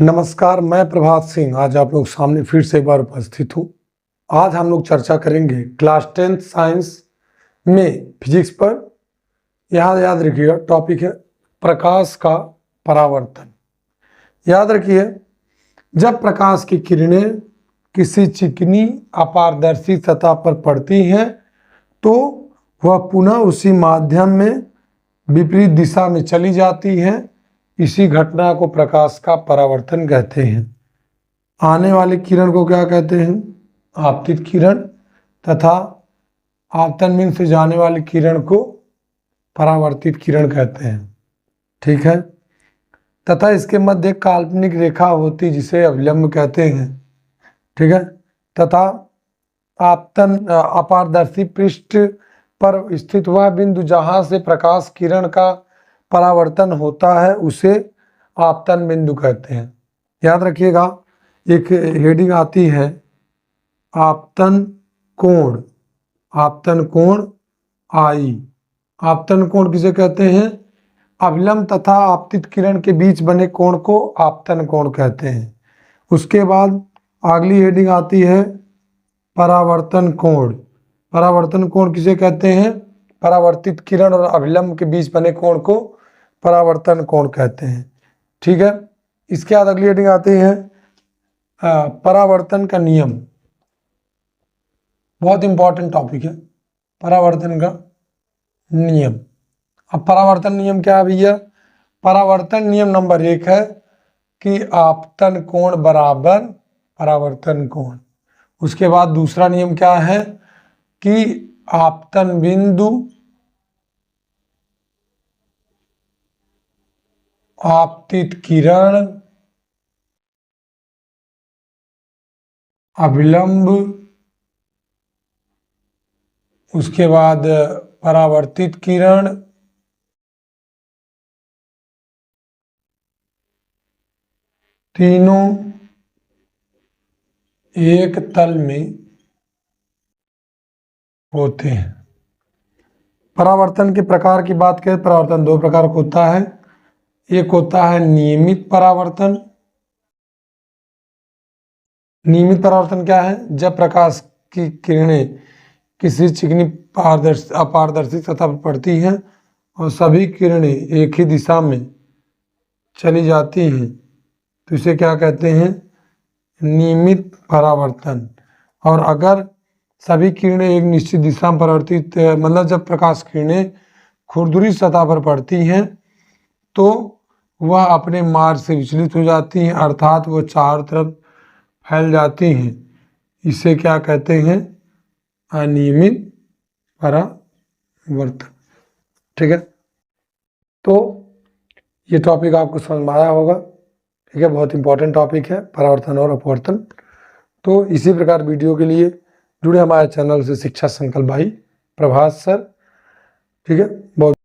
नमस्कार, मैं प्रभात सिंह आज आप लोग सामने फिर से एक बार उपस्थित हूँ। आज हम लोग चर्चा करेंगे क्लास 10th साइंस में फिजिक्स पर। यहाँ याद रखिएगा टॉपिक है प्रकाश का परावर्तन। याद रखिए, जब प्रकाश की किरणें किसी चिकनी अपारदर्शी सतह पर पड़ती हैं तो वह पुनः उसी माध्यम में विपरीत दिशा में चली जाती हैं। इसी घटना को प्रकाश का परावर्तन कहते हैं। आने वाली किरण को क्या कहते हैं? आपतित किरण, तथा आपतन बिंदु से जाने वाली किरण को परावर्तित किरण कहते हैं। ठीक है। तथा इसके मध्य एक काल्पनिक रेखा होती जिसे अभिलंब कहते हैं। ठीक है। तथा आपतन अपारदर्शी पृष्ठ पर स्थित वह बिंदु जहां से प्रकाश किरण का परावर्तन होता है उसे आपतन बिंदु कहते हैं। याद रखिएगा, एक हेडिंग आती है आपतन कोण। आपतन कोण आई। आपतन कोण किसे कहते हैं? अभिलंब तथा आपतित किरण के बीच बने कोण को आपतन कोण कहते हैं। उसके बाद अगली हेडिंग आती है परावर्तन कोण। परावर्तन कोण किसे कहते हैं? परावर्तित किरण और अभिलंब के बीच बने कोण को परावर्तन कोण कहते हैं। ठीक है। इसके बाद अगली हेडिंग आती है परावर्तन का नियम। बहुत इंपॉर्टेंट टॉपिक है परावर्तन का नियम। अब परावर्तन नियम क्या है भैया? परावर्तन नियम नंबर 1 है कि आपतन कोण बराबर परावर्तन कोण। उसके बाद दूसरा नियम क्या है कि आपतन बिंदु आपतित किरण अभिलंब, उसके बाद परावर्तित किरण, तीनों एक तल में होते हैं। परावर्तन के प्रकार की बात करें, परावर्तन 2 प्रकार का होता है। एक होता है नियमित परावर्तन। नियमित परावर्तन क्या है? जब प्रकाश की किरणें किसी चिकनी अपारदर्शी सतह पर पड़ती हैं और सभी किरणें एक ही दिशा में चली जाती हैं तो इसे क्या कहते हैं? नियमित परावर्तन। और अगर सभी किरणें एक निश्चित दिशा में परावर्तित, मतलब जब प्रकाश किरणें खुरदुरी सतह पर पड़ती हैं तो वह अपने मार्ग से विचलित हो जाती हैं, अर्थात वो चारों तरफ फैल जाती हैं। इसे क्या कहते हैं? अनियमित परावर्तन। ठीक है। तो ये टॉपिक आपको समझ में आया होगा। ठीक है। बहुत इंपॉर्टेंट टॉपिक है परावर्तन और अपवर्तन। तो इसी प्रकार वीडियो के लिए जुड़े हमारे चैनल से शिक्षा संकल्प भाई प्रभात सर। ठीक है। बहुत